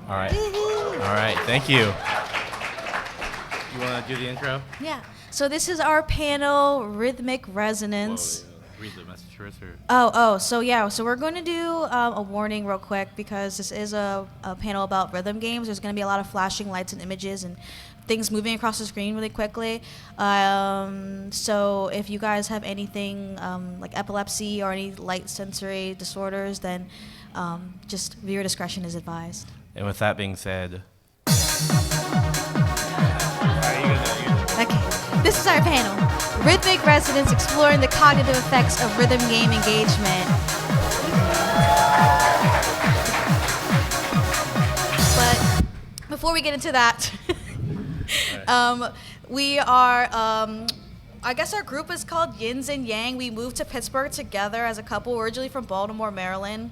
All right. All right. Thank you. You want to do the intro? Yeah. So this is our panel, Rhythmic Resonance. Whoa, read the message first, or? So we're going to do a warning real quick because this is a panel about rhythm games. There's going to be a lot of flashing lights and images and things moving across the screen really quickly. So if you guys have anything like epilepsy or any light sensory disorders, then just viewer discretion is advised. And with that being said, Okay, this is our panel. Rhythmic Resonance, exploring the cognitive effects of rhythm game engagement. But before we get into that, we are, I guess our group is called Yins and Yang. We moved to Pittsburgh together as a couple, originally from Baltimore, Maryland.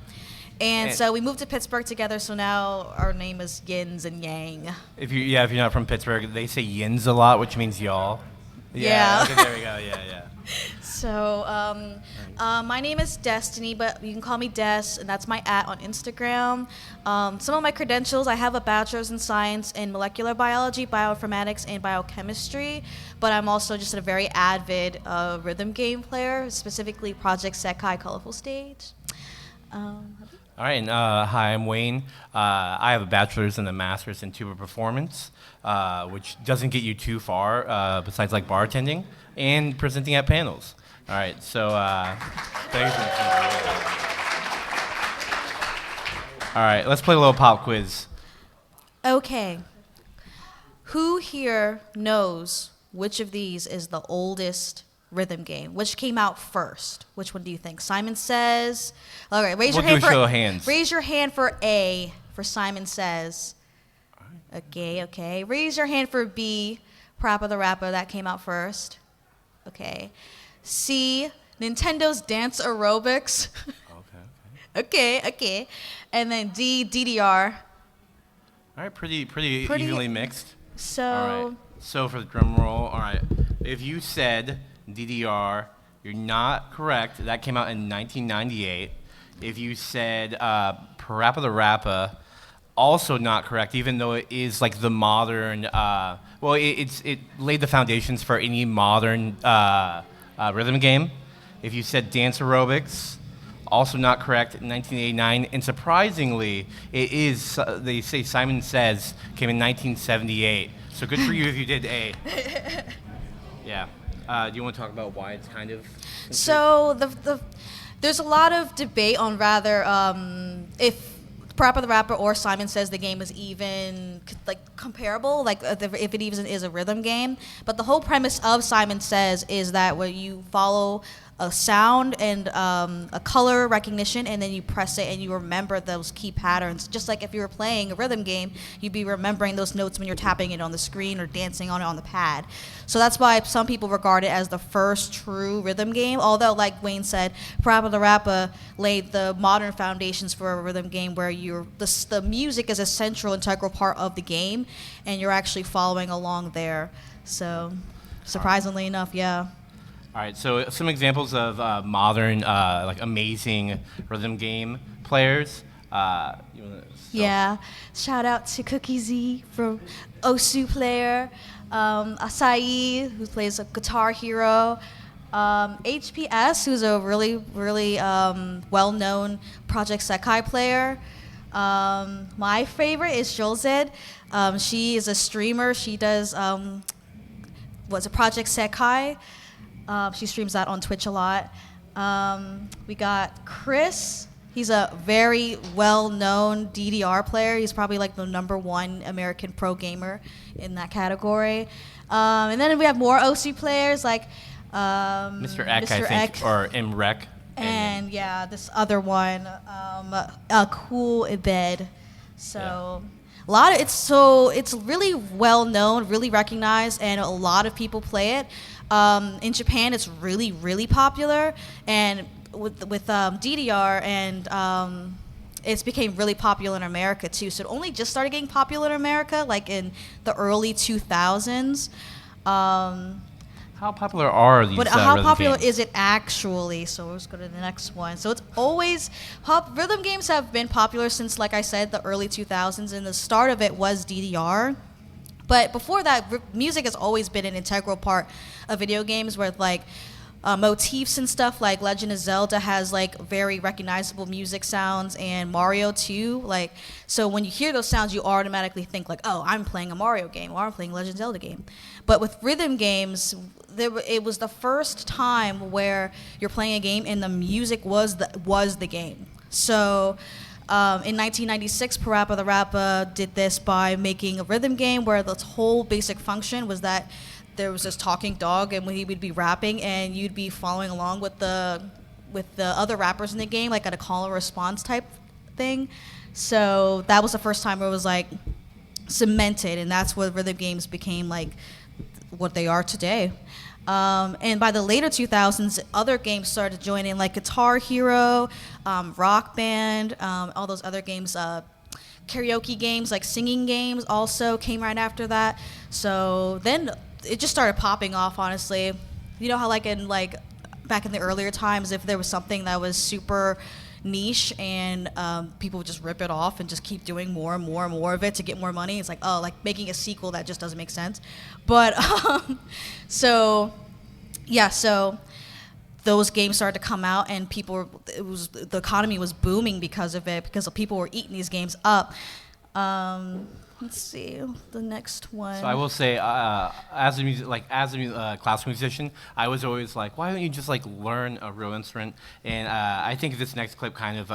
And so we moved to Pittsburgh together, so now our name is Yins and Yang. if you're not from Pittsburgh, they say yins a lot, which means y'all. Yeah. Okay, there we go. Yeah. So my name is Destiny, but you can call me Des, and that's my @ on Instagram. Some of my credentials, I have a bachelor's in science in molecular biology, bioinformatics, and biochemistry, but I'm also just a very avid rhythm game player, specifically Project Sekai Colorful Stage. All right, and hi, I'm Wayne. I have a bachelor's and a master's in tuba performance, which doesn't get you too far, besides like bartending and presenting at panels. All right, so thanks. All right, let's play a little pop quiz. Okay. Who here knows which of these is the oldest rhythm game? Which came out first? Which one do you think? Simon Says. All right, raise your hand We'll do a show of hands. Raise your hand for A for Simon Says. Okay. Raise your hand for B, Parappa the Rapper. That came out first. Okay. C, Nintendo's Dance Aerobics. Okay. And then D, DDR. All right, pretty evenly mixed. So. All right, so for the drum roll, all right, if you said DDR, you're not correct. That came out in 1998. If you said Parappa the Rapper, also not correct, even though it is like the modern, it laid the foundations for any modern rhythm game. If you said Dance Aerobics, also not correct, 1989. And surprisingly, it is, they say Simon Says came in 1978. So good for you if you did A. Yeah. Do you want to talk about why it's kind of... So there's a lot of debate on rather if Parappa the Rapper or Simon Says the game is even like comparable, like if it even is a rhythm game. But the whole premise of Simon Says is that where you follow a sound and a color recognition, and then you press it and you remember those key patterns. Just like if you were playing a rhythm game, you'd be remembering those notes when you're tapping it on the screen or dancing on it on the pad. So that's why some people regard it as the first true rhythm game, although like Wayne said, Parappa the Rapper laid the modern foundations for a rhythm game where the music is a central, integral part of the game, and you're actually following along there. So surprisingly enough, yeah. All right, so some examples of modern, like amazing rhythm game players. Yeah, shout out to Cookie Z from Osu player, Acai, who plays a Guitar Hero, HPS, who's a really well-known Project Sekai player. My favorite is Jolzed. She is a streamer. She does Project Sekai. She streams that on Twitch a lot. We got Chris. He's a very well-known DDR player. He's probably like the #1 American pro gamer in that category. And then we have more OC players like Mr. Eck, I think, or MREC. And yeah, this other one, Cool Ibed. So it's really well known, really recognized, and a lot of people play it. In Japan, it's really popular, and with DDR, and it's became really popular in America too. So it only just started getting popular in America, like in the early 2000s. How popular are these? But how rhythm popular games? is it actually? So let's go to the next one. So it's always rhythm games have been popular since, like I said, the early 2000s, and the start of it was DDR. But before that, music has always been an integral part of video games, where like motifs and stuff like Legend of Zelda has like very recognizable music sounds, and Mario too. Like, so when you hear those sounds, you automatically think like, oh, I'm playing a Mario game or I'm playing a Legend of Zelda game. But with rhythm games, it was the first time where you're playing a game and the music was the game. So in 1996, Parappa the Rapper did this by making a rhythm game where the whole basic function was that there was this talking dog, and he would be rapping, and you'd be following along with the other rappers in the game, like at a call and response type thing. So that was the first time where it was like cemented, and that's what rhythm games became like what they are today. And by the later 2000s, other games started joining, like Guitar Hero, Rock Band, all those other games. Karaoke games, like singing games, also came right after that. So then it just started popping off, honestly. You know how like back in the earlier times, if there was something that was super niche and people would just rip it off and just keep doing more and more and more of it to get more money. It's like, oh, like making a sequel that just doesn't make sense. But so those games started to come out, and the economy was booming because of it, because people were eating these games up. Let's see the next one. So I will say, as a classical musician, I was always like, why don't you just like learn a real instrument? And I think this next clip kind of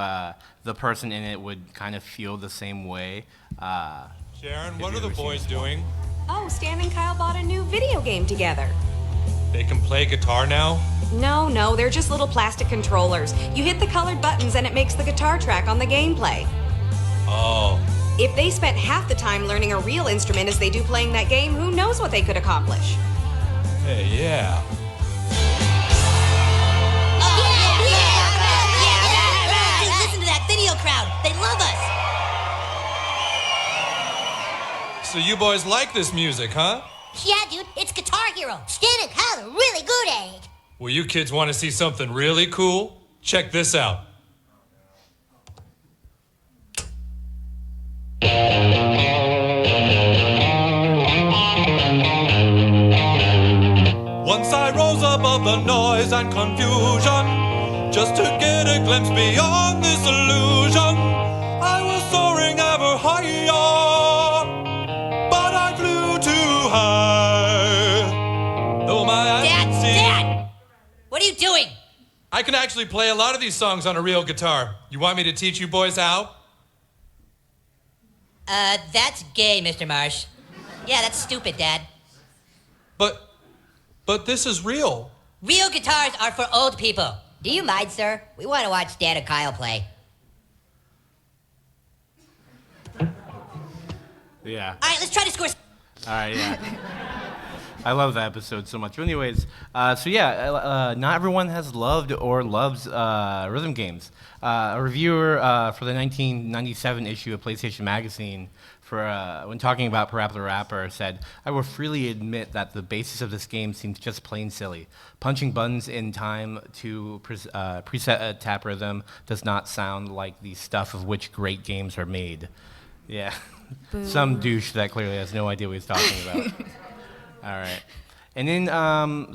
the person in it would kind of feel the same way. Sharon, what are the boys doing? Oh, Stan and Kyle bought a new video game together. They can play guitar now? No, they're just little plastic controllers. You hit the colored buttons and it makes the guitar track on the gameplay. Oh. If they spent half the time learning a real instrument as they do playing that game, who knows what they could accomplish? Hey, yeah. Dude, listen to that video crowd. They love us. So you boys like this music, huh? Yeah, dude, it's Guitar Hero. Stan and Kyle are really good at it. Well, you kids want to see something really cool? Check this out. Once I rose above the noise and confusion, just to get a glimpse beyond this illusion. I was soaring ever higher, but I flew too high. Though my eyes could see. Dad! What are you doing? I can actually play a lot of these songs on a real guitar. You want me to teach you boys how? That's gay, Mr. Marsh. Yeah, that's stupid, Dad. But this is real. Real guitars are for old people. Do you mind, sir? We want to watch Stan and Kyle play. Yeah. All right, let's try to score. All right, yeah. I love that episode so much. But anyways, not everyone has loved or loves rhythm games. A reviewer for the 1997 issue of PlayStation Magazine, when talking about Parappa the Rapper, said, "I will freely admit that the basis of this game seems just plain silly. Punching buttons in time to preset a tap rhythm does not sound like the stuff of which great games are made." Yeah. Some douche that clearly has no idea what he's talking about. All right. And then,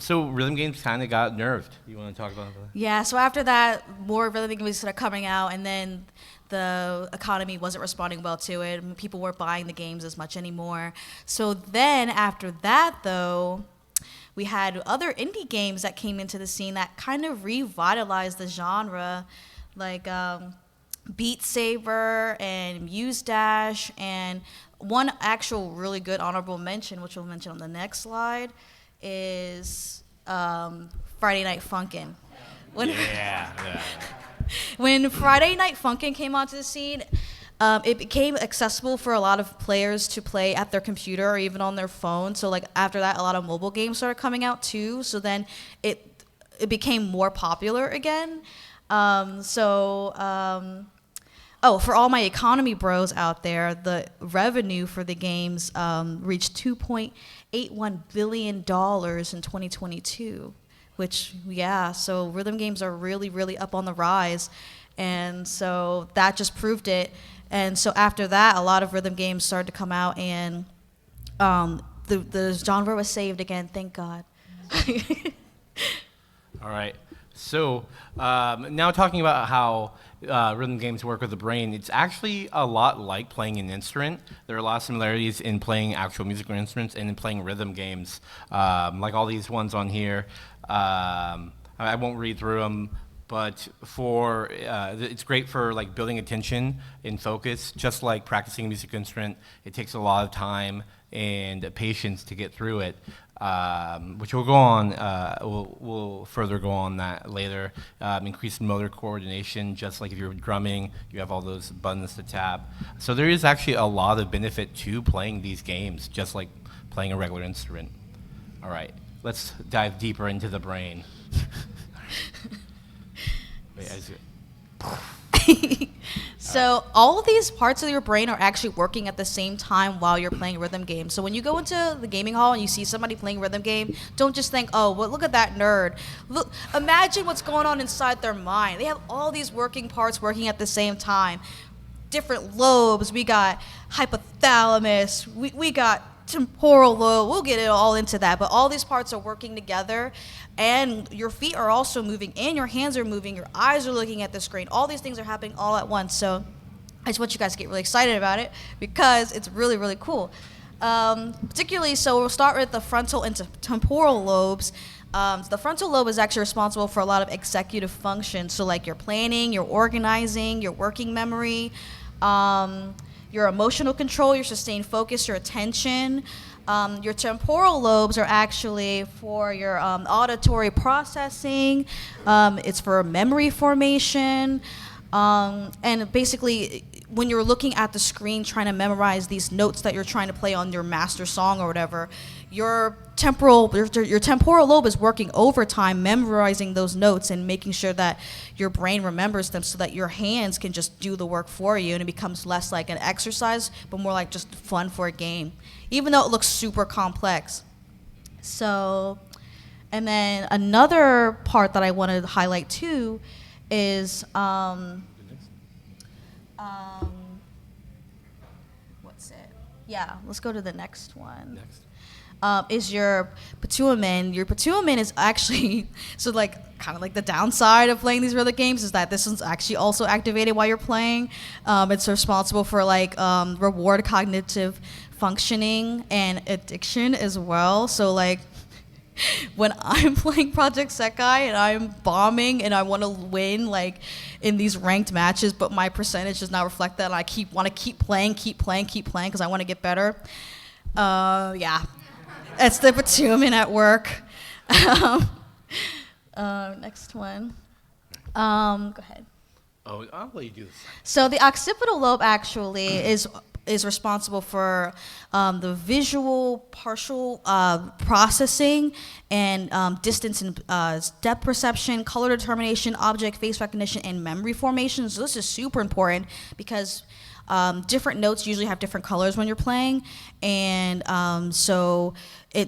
so rhythm games kind of got nerfed. You want to talk about that? Yeah, so after that, more rhythm games started coming out, and then the economy wasn't responding well to it, and people weren't buying the games as much anymore. So then after that, though, we had other indie games that came into the scene that kind of revitalized the genre, like Beat Saber and Muse Dash, and one actual really good honorable mention, which we'll mention on the next slide, is Friday Night Funkin'. When Friday Night Funkin' came onto the scene, it became accessible for a lot of players to play at their computer or even on their phone. So like after that, a lot of mobile games started coming out too. So then it became more popular again. for all my economy bros out there, the revenue for the games reached $2.81 billion in 2022, which, so rhythm games are really, really up on the rise. And so that just proved it. And so after that, a lot of rhythm games started to come out, and the genre was saved again, thank God. All right. So now talking about how rhythm games work with the brain, it's actually a lot like playing an instrument. There are a lot of similarities in playing actual musical instruments and in playing rhythm games, like all these ones on here. I won't read through them, but it's great for like building attention and focus. Just like practicing a musical instrument, it takes a lot of time and patience to get through it. Which we'll go on, we'll further go on that later. Increased motor coordination, just like if you're drumming, you have all those buttons to tap. So there is actually a lot of benefit to playing these games, just like playing a regular instrument. All right, let's dive deeper into the brain. So all of these parts of your brain are actually working at the same time while you're playing a rhythm game. So when you go into the gaming hall and you see somebody playing a rhythm game, don't just think, oh, well, look at that nerd. Look, imagine what's going on inside their mind. They have all these working parts working at the same time. Different lobes. We got hypothalamus. We got temporal lobe. We'll get it all into that. But all these parts are working together. And your feet are also moving, and your hands are moving, your eyes are looking at the screen. All these things are happening all at once. So I just want you guys to get really excited about it because it's really, really cool. Particularly, so we'll start with the frontal and temporal lobes. The frontal lobe is actually responsible for a lot of executive functions. So like your planning, your organizing, your working memory, your emotional control, your sustained focus, your attention. Your temporal lobes are actually for your auditory processing. It's for memory formation. And basically, when you're looking at the screen trying to memorize these notes that you're trying to play on your master song or whatever, your temporal lobe is working overtime memorizing those notes and making sure that your brain remembers them so that your hands can just do the work for you, and it becomes less like an exercise but more like just fun for a game, even though it looks super complex. So, and then another part that I wanted to highlight too is what's it? Yeah, let's go to the next one. Is your pitumen. Your pitumen is actually, so like kind of like the downside of playing these rhythm games is that this one's actually also activated while you're playing. It's responsible for like reward cognitive functioning and addiction as well. So like when I'm playing Project Sekai and I'm bombing and I want to win like in these ranked matches, but my percentage does not reflect that, and I want to keep playing because I want to get better. Yeah. It's the pitumen at work. Next one. Go ahead. Oh, I'll let you do this. So the occipital lobe actually is responsible for the visual partial processing and distance and depth perception, color determination, object face recognition, and memory formation. So this is super important because different notes usually have different colors when you're playing, and so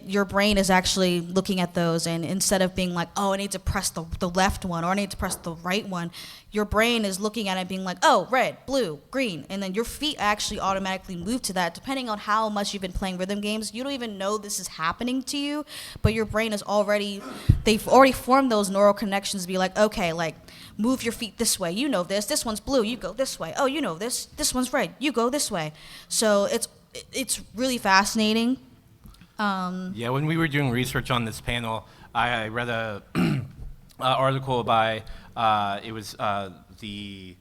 your brain is actually looking at those, and instead of being like, oh, I need to press the left one or I need to press the right one, your brain is looking at it being like, oh, red, blue, green, and then your feet actually automatically move to that. Depending on how much you've been playing rhythm games, you don't even know this is happening to you, but your brain is they've already formed those neural connections to be like, okay, like move your feet this way, you know this one's blue, you go this way, oh, you know this one's red, you go this way. So it's really fascinating. Yeah, when we were doing research on this panel, I read a article by it was the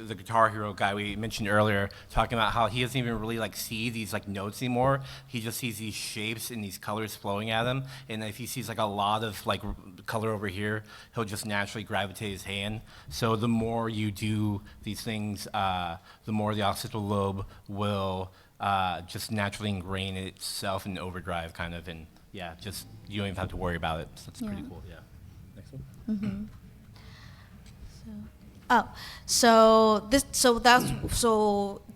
Guitar Hero guy we mentioned earlier, talking about how he doesn't even really like see these like notes anymore. He just sees these shapes and these colors flowing at him, and if he sees like a lot of like color over here, he'll just naturally gravitate his hand. So the more you do these things, the more the occipital lobe will just naturally ingrain itself in overdrive, kind of, and yeah, just you don't even have to worry about it. So that's pretty cool. Yeah. Next one. Oh, so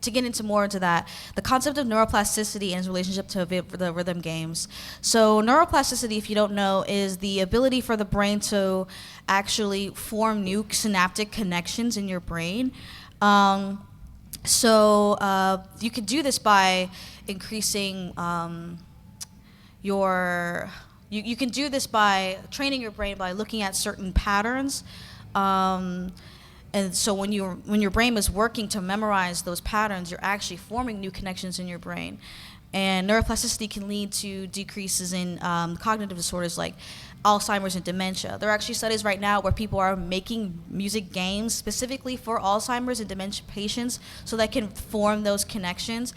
to get into more into that, the concept of neuroplasticity and its relationship to the rhythm games. So neuroplasticity, if you don't know, is the ability for the brain to actually form new synaptic connections in your brain. You could do this by increasing you can do this by training your brain by looking at certain patterns. And so when your brain is working to memorize those patterns, you're actually forming new connections in your brain. And neuroplasticity can lead to decreases in cognitive disorders like Alzheimer's and dementia. There are actually studies right now where people are making music games specifically for Alzheimer's and dementia patients so that can form those connections.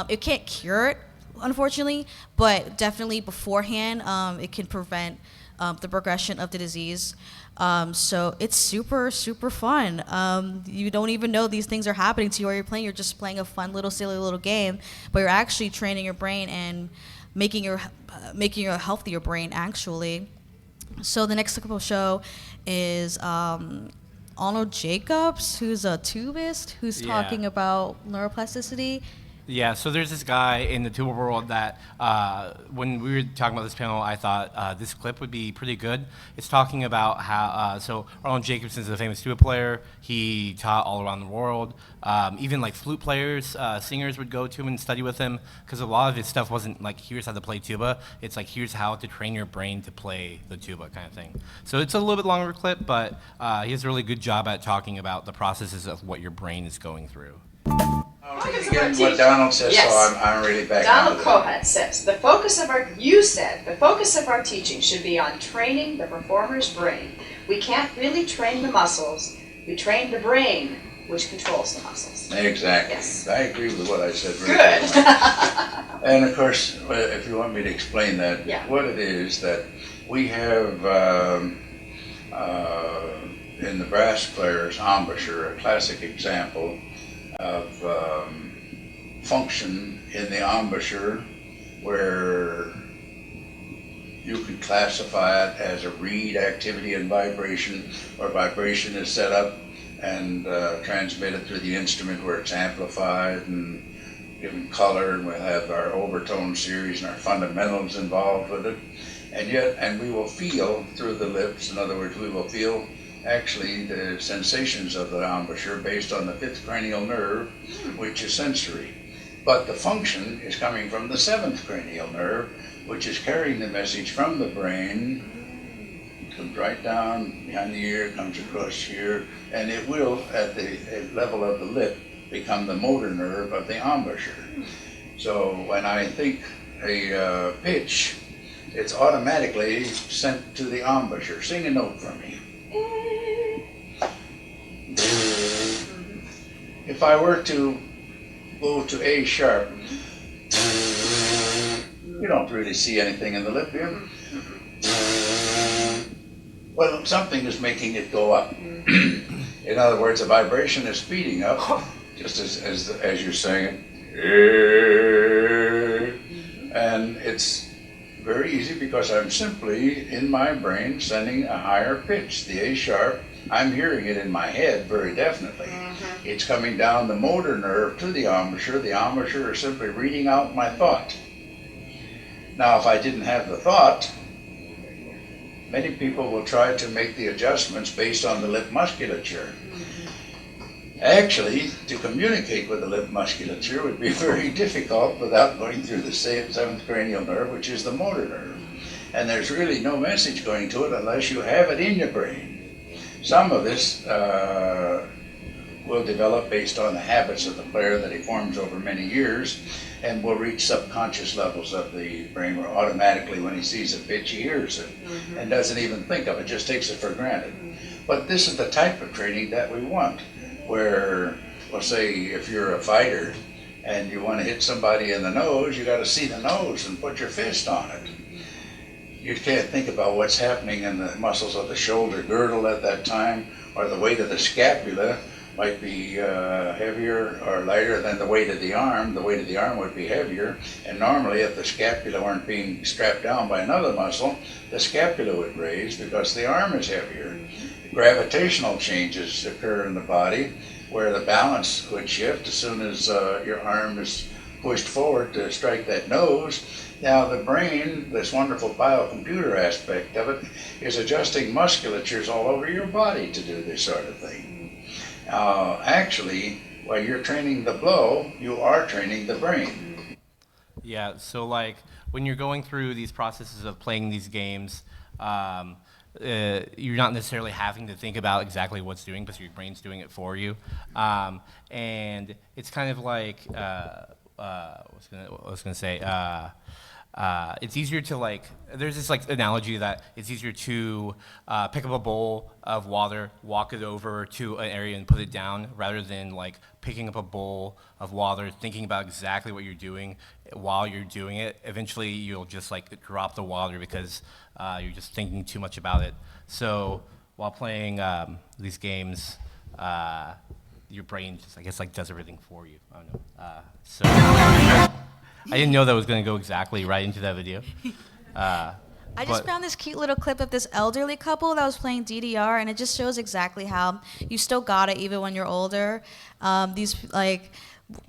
It can't cure it, unfortunately, but definitely beforehand, it can prevent the progression of the disease. So it's super, super fun. You don't even know these things are happening to you while you're playing. You're just playing a fun little silly little game, but you're actually training your brain and making your healthier brain actually. So the next clip show is Arnold Jacobs, who's a tubist, who's talking about neuroplasticity. Yeah, so there's this guy in the tuba world that when we were talking about this panel, I thought this clip would be pretty good. It's talking about how, so Arnold Jacobson is a famous tuba player. He taught all around the world. Even like flute players, singers would go to him and study with him because a lot of his stuff wasn't like, here's how to play tuba. It's like, here's how to train your brain to play the tuba kind of thing. So it's a little bit longer clip, but he has a really good job at talking about the processes of what your brain is going through. Again, what Donald says, Yes. so I'm really back Donald onto Kohat says, the focus of our teaching should be on training the performer's brain. We can't really train the muscles, we train the brain, which controls the muscles. Exactly. Yes. I agree with what I said. Very Good. well. And of course, if you want me to explain that, Yeah. what it is that we have in the brass player's embouchure, a classic example of function in the embouchure where you can classify it as a reed activity and vibration, or vibration is set up and transmitted through the instrument where it's amplified and given color, and we'll have our overtone series and our fundamentals involved with it. And we will feel through the lips, in other words, we will feel actually the sensations of the embouchure based on the fifth cranial nerve, which is sensory. But the function is coming from the seventh cranial nerve, which is carrying the message from the brain. It comes right down behind the ear, comes across here, and it will, at the level of the lip, become the motor nerve of the embouchure. So when I think a pitch, it's automatically sent to the embouchure. Sing a note for me. If I were to go to A sharp, you don't really see anything in the lip here. Well, something is making it go up. In other words, a vibration is speeding up, just as you're saying it. And it's very easy because I'm simply, in my brain, sending a higher pitch, the A sharp. I'm hearing it in my head very definitely. It's coming down the motor nerve to the embouchure. The embouchure is simply reading out my thought. Now, if I didn't have the thought, many people will try to make the adjustments based on the lip musculature. Actually, to communicate with the lip musculature would be very difficult without going through the seventh cranial nerve, which is the motor nerve. And there's really no message going to it unless you have it in your brain. Some of this will develop based on the habits of the player that he forms over many years, and will reach subconscious levels of the brain where automatically when he sees a pitch he hears it and doesn't even think of it, just takes it for granted. But this is the type of training that we want, where, well, say if you're a fighter and you want to hit somebody in the nose, you got to see the nose and put your fist on it. You can't think about what's happening in the muscles of the shoulder girdle at that time, or the weight of the scapula might be heavier or lighter than the weight of the arm. The weight of the arm would be heavier, and normally if the scapula weren't being strapped down by another muscle, the scapula would raise because the arm is heavier. gravitational changes occur in the body where the balance would shift as soon as your arm is pushed forward to strike that nose. Now the brain, this wonderful biocomputer aspect of it, is adjusting musculatures all over your body to do this sort of thing. Actually, while you're training the blow, you are training the brain. Yeah, so like when you're going through these processes of playing these games, you're not necessarily having to think about exactly what's doing because your brain's doing it for you. And it's kind of like, I was gonna say, it's easier to like, there's this like analogy that it's easier to pick up a bowl of water, walk it over to an area and put it down rather than like picking up a bowl of water, thinking about exactly what you're doing while you're doing it. Eventually you'll just like drop the water because you're just thinking too much about it. So while playing these games, your brain just, I guess, like does everything for you. I don't know. So I didn't know that was going to go exactly right into that video. I just found this cute little clip of this elderly couple that was playing DDR, and it just shows exactly how you still got it even when you're older. These like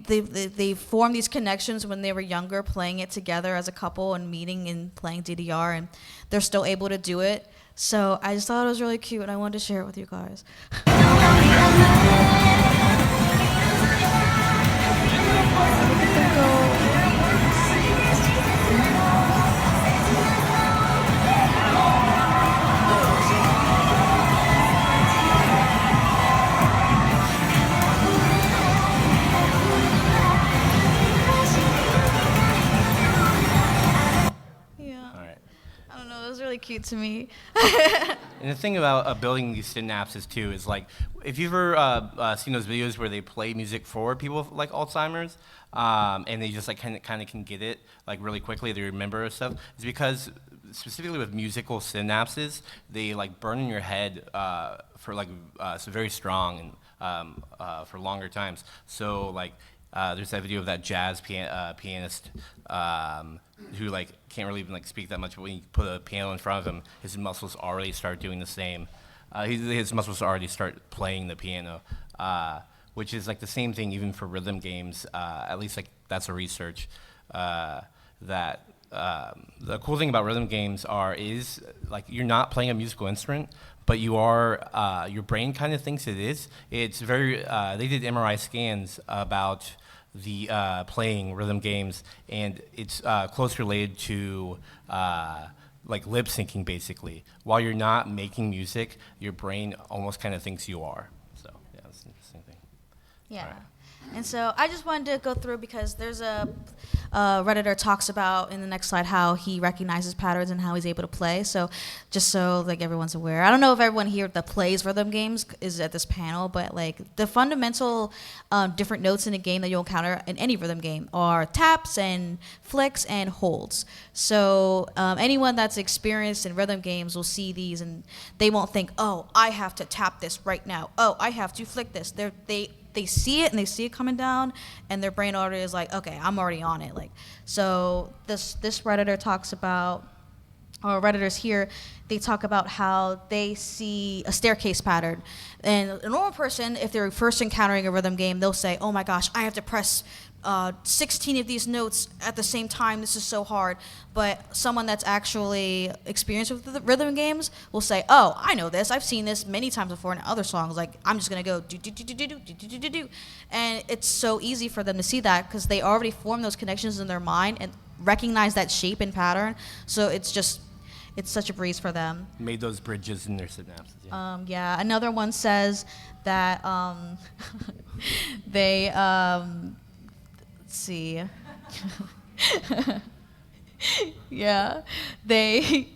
they form these connections when they were younger, playing it together as a couple and meeting and playing DDR, and they're still able to do it. So I just thought it was really cute, and I wanted to share it with you guys. Really cute to me. And the thing about building these synapses too is like, if you've ever seen those videos where they play music for people with like Alzheimer's, and they just like kind of can get it like really quickly, they remember stuff, it's because specifically with musical synapses, they like burn in your head for like so very strong and for longer times. So like there's that video of that jazz pianist who like can't really even like speak that much, but when you put a piano in front of him, his muscles already start doing the same. His muscles already start playing the piano, which is like the same thing even for rhythm games. At least like that's a research that the cool thing about rhythm games is like you're not playing a musical instrument, but you are your brain kind of thinks it is. It's very they did MRI scans about the playing rhythm games, and it's close related to like lip syncing basically. While you're not making music, your brain almost kind of thinks you are. So yeah, that's an interesting thing. Yeah. Right. And so I just wanted to go through because there's a Redditor talks about in the next slide how he recognizes patterns and how he's able to play. So just so like everyone's aware, I don't know if everyone here that plays rhythm games is at this panel, but like the fundamental different notes in a game that you'll encounter in any rhythm game are taps and flicks and holds. So anyone that's experienced in rhythm games will see these and they won't think, oh, I have to tap this right now. Oh, I have to flick this. They see it and they see it coming down, and their brain already is like, okay, I'm already on it. Like, so this Redditor talks about, or Redditors here, they talk about how they see a staircase pattern. And a normal person, if they're first encountering a rhythm game, they'll say, oh my gosh, I have to press 16 of these notes at the same time. This is so hard. But someone that's actually experienced with the rhythm games will say, oh, I know this. I've seen this many times before in other songs. Like, I'm just going to go do, do, do, do, do, do, do, do, do, do. And it's so easy for them to see that because they already formed those connections in their mind and recognize that shape and pattern. So it's such a breeze for them. Made those bridges in their synapses. Yeah. Yeah. Another one says that they, let's see. Yeah. They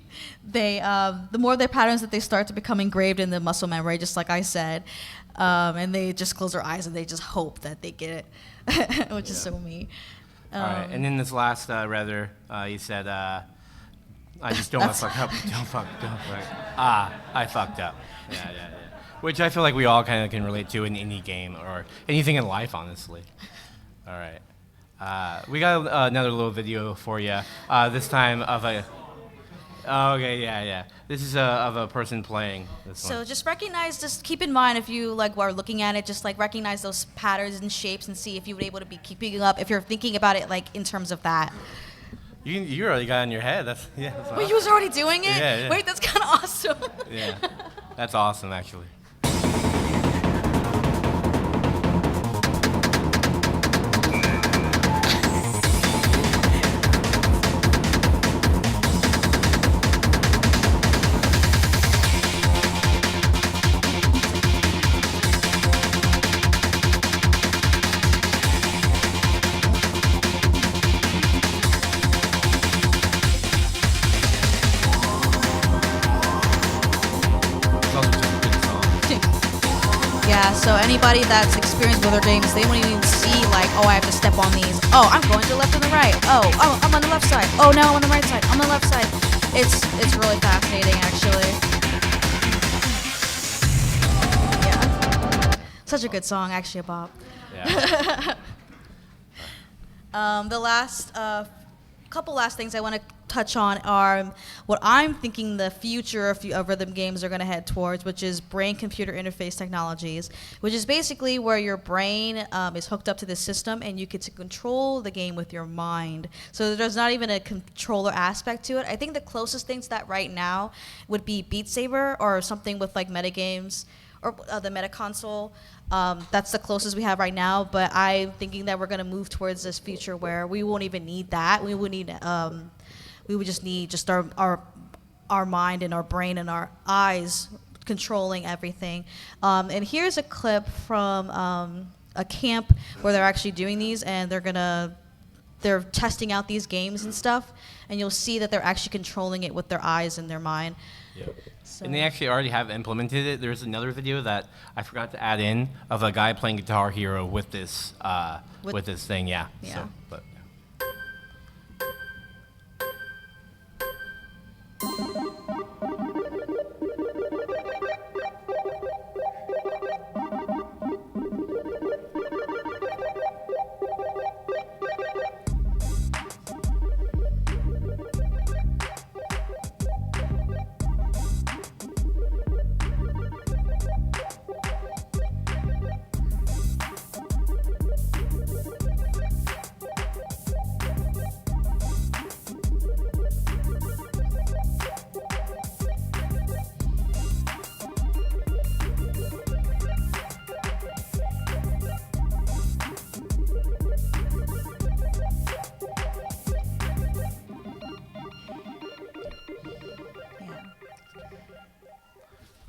the more their patterns that they start to become engraved in the muscle memory, just like I said, and they just close their eyes and they just hope that they get it, which is so me. All right. And then this last he said, I just don't want to fuck up. Don't fuck. I fucked up. Yeah. Which I feel like we all kind of can relate to in any game or anything in life, honestly. All right. We got another little video for you. This time of Oh, okay, yeah. This is of a person playing this So one. just recognize, just keep in mind if you like are looking at it, just like recognize those patterns and shapes and see if you would able to be keeping up if you're thinking about it like in terms of that. You already got it in your head. That's That's Wait, you was already doing it? Yeah. Wait, that's kind of awesome. Yeah, that's awesome actually. It's also just a good song. Yeah, so anybody that's experienced with other games, they won't even see like, oh, I have to step on these. Oh, I'm going to the left and the right. Oh, I'm on the left side. Oh, now I'm on the right side. I'm on the left side. It's really fascinating, actually. Yeah. Such a good song, actually, Bob. Yeah. The last couple last things I want to touch on are what I'm thinking the future of rhythm games are going to head towards, which is brain-computer interface technologies, which is basically where your brain is hooked up to the system and you get to control the game with your mind. So there's not even a controller aspect to it. I think the closest thing to that right now would be Beat Saber or something with like metagames or the Meta console. That's the closest we have right now, but I'm thinking that we're going to move towards this future where we won't even need that. We would need, we would just need just our mind and our brain and our eyes controlling everything. And here's a clip from a camp where they're actually doing these, and they're testing out these games and stuff, and you'll see that they're actually controlling it with their eyes and their mind. Yep. So. And they actually already have implemented it. There's another video that I forgot to add in of a guy playing Guitar Hero with this with this thing. Yeah. Yeah. So, but,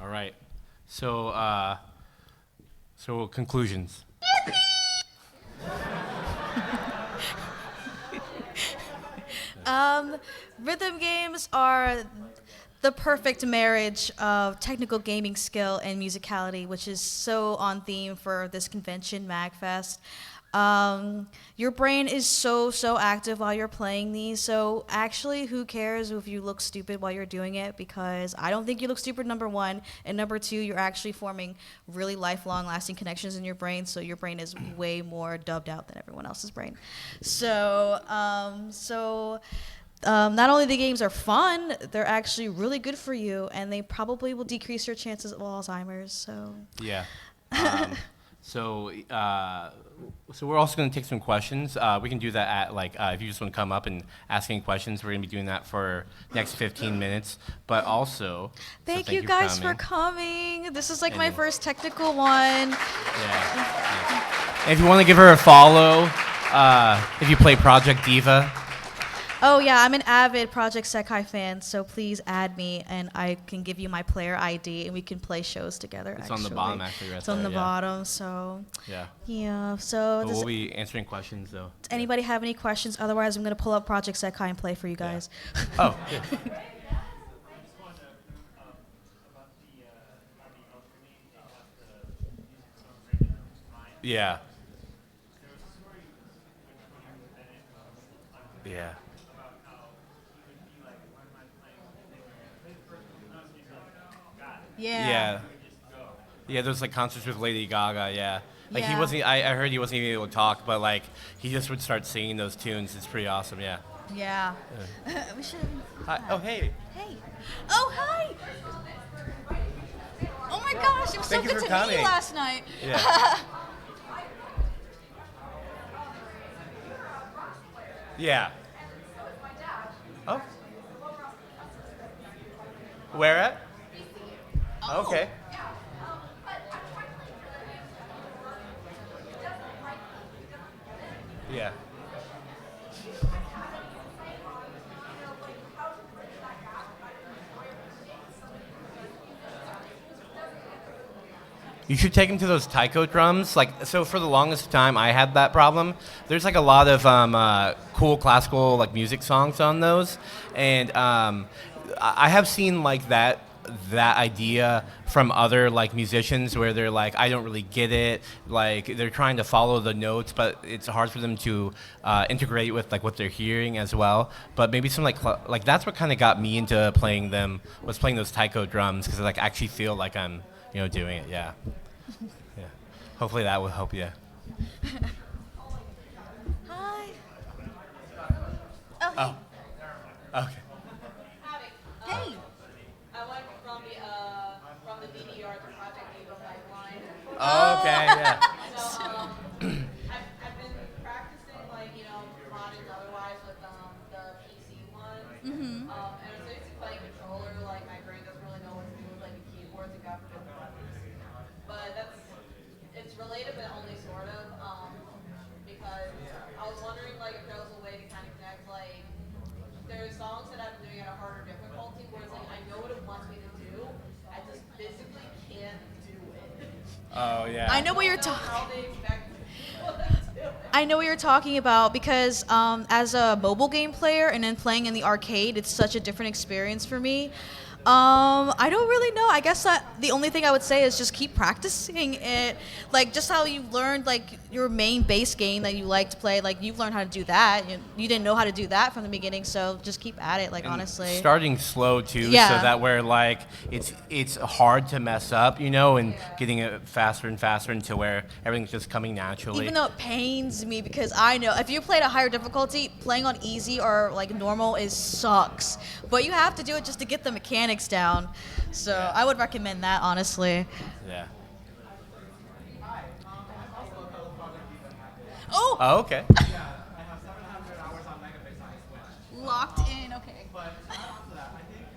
all right. So conclusions. Rhythm games are the perfect marriage of technical gaming skill and musicality, which is so on theme for this convention, MAGFest. Your brain is so active while you're playing these, so actually who cares if you look stupid while you're doing it, because I don't think you look stupid, number one, and number two, you're actually forming really lifelong lasting connections in your brain, so your brain is way more dubbed out than everyone else's brain. So not only the games are fun, they're actually really good for you, and they probably will decrease your chances of Alzheimer's. So Yeah. So we're also going to take some questions. We can do that at if you just want to come up and ask any questions. We're going to be doing that for next 15 minutes. But also, thank you guys for coming. This is like my first technical one. Yeah. And if you want to give her a follow, if you play Project Diva. Oh yeah, I'm an avid Project Sekai fan, so please add me, and I can give you my player ID, and we can play shows together. It's on the bottom, actually, right It's on there, the yeah. bottom, so Yeah. yeah. So But does we'll be answering questions though. anybody have any questions? Otherwise, I'm gonna pull up Project Sekai and play for you guys. Oh. Good. Yeah. Yeah. Yeah. Yeah. Yeah, there's like concerts with Lady Gaga, yeah. Like he Yeah. wasn't. I heard he wasn't even able to talk, but like he just would start singing those tunes. It's pretty awesome. Yeah. Yeah. We should. Hi. Oh hey. Hey. Oh hi. Oh my gosh! It was Thank so you good for to meet you coming. last night. Yeah. Yeah. Oh. Where at? Oh. Okay. Yeah. You should take him to those taiko drums. Like, so for the longest time, I had that problem. There's like a lot of cool classical like music songs on those, and I have seen like that idea from other like musicians where they're like, I don't really get it. Like they're trying to follow the notes, but it's hard for them to integrate with like what they're hearing as well. But maybe some like that's what kind of got me into playing them, was playing those taiko drums, because I like actually feel like I'm doing it. Yeah. Yeah. Hopefully that will help you. Hi. Oh. Okay. Hey. I went from the DDR to Project Eagle Pipeline. Oh, okay. Yeah. So I've been practicing modding otherwise with the PC one. And as soon as you play controller, like my brain doesn't really know what to do with like the keyboards and got rid of the buttons. But it's related, but only sort of. Because I was wondering like if there was a way to kind of connect like. There's songs that I've been doing at a harder difficulty where it's like I know what it wants me to do, I just physically can't do it. Oh yeah. I know what you're How talking. they expect people to do it. I know what you're talking about because as a mobile game player and then playing in the arcade, it's such a different experience for me. I don't really know. I guess that the only thing I would say is just keep practicing it. Like just how you learned like your main base game that you like to play, like you've learned how to do that. You didn't know how to do that from the beginning, so just keep at it, like And honestly. starting slow too, Yeah. so that where like it's hard to mess up, and getting it faster and faster until where everything's just coming naturally. Even though it pains me because I know if you played a higher difficulty, playing on easy or like normal sucks. But you have to do it just to get the mechanics down. So Yeah. I would recommend that honestly. Yeah. Oh, Oh, okay. I have 700 hours on MAGFest on Switch. locked in. Okay. But to add on to that, I think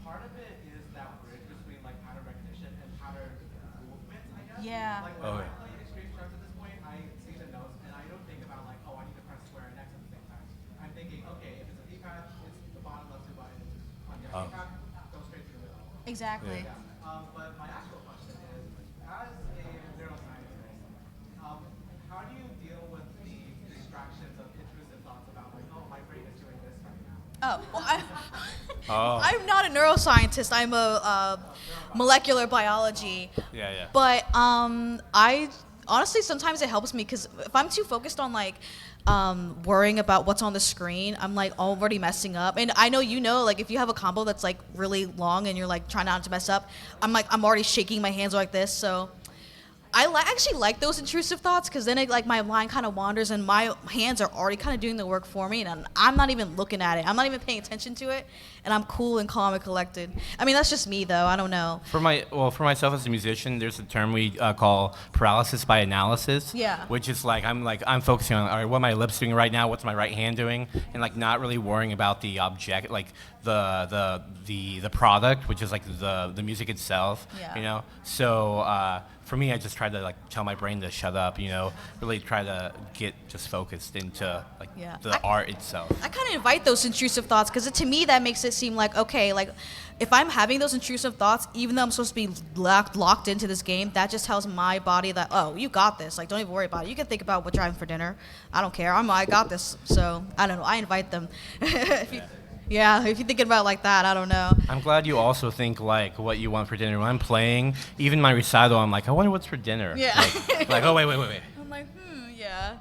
part of it is that bridge between like pattern recognition and pattern movements, I guess. Yeah. Like Oh, when yeah. I play extreme strokes at this point, I see the notes and I don't think about like, oh, I need to press square and X at the same time. I'm thinking, okay, if it's a D-pad, it's the bottom left two buttons. On your Oh. D-pad, go straight to the middle. Exactly. Yeah. But my actual question is, as a neuroscientist, how do you deal with the distractions of intrusive thoughts about like, oh, my brain is doing this right now? Oh, well, Oh. I'm not a neuroscientist. I'm a molecular biology. Yeah, yeah. But I honestly sometimes it helps me because if I'm too focused on like worrying about what's on the screen, I'm like already messing up. And I know like if you have a combo that's like really long and you're like trying not to mess up, I'm already shaking my hands like this. So I actually like those intrusive thoughts because then like my mind kind of wanders and my hands are already kind of doing the work for me and I'm not even looking at it. I'm not even paying attention to it, and I'm cool and calm and collected. I mean that's just me though. I don't know. For myself as a musician, there's a term we call paralysis by analysis. Yeah. Which is I'm focusing on, all right, what are my lips doing right now? What's my right hand doing? And like not really worrying about the object, like the product, which is like the music itself. Yeah. So for me, I just try to like tell my brain to shut up. Really try to get just focused into like Yeah. the art itself. I kind of invite those intrusive thoughts because to me that makes it seem like okay, like if I'm having those intrusive thoughts, even though I'm supposed to be locked into this game, that just tells my body that oh, you got this. Like don't even worry about it. You can think about what you're having for dinner. I don't care. I got this. So I don't know. I invite them. if you're thinking about it like that, I don't know. I'm glad you also think like what you want for dinner. When I'm playing, even my recital, I'm like, I wonder what's for dinner. Yeah. Like oh wait. I'm like yeah.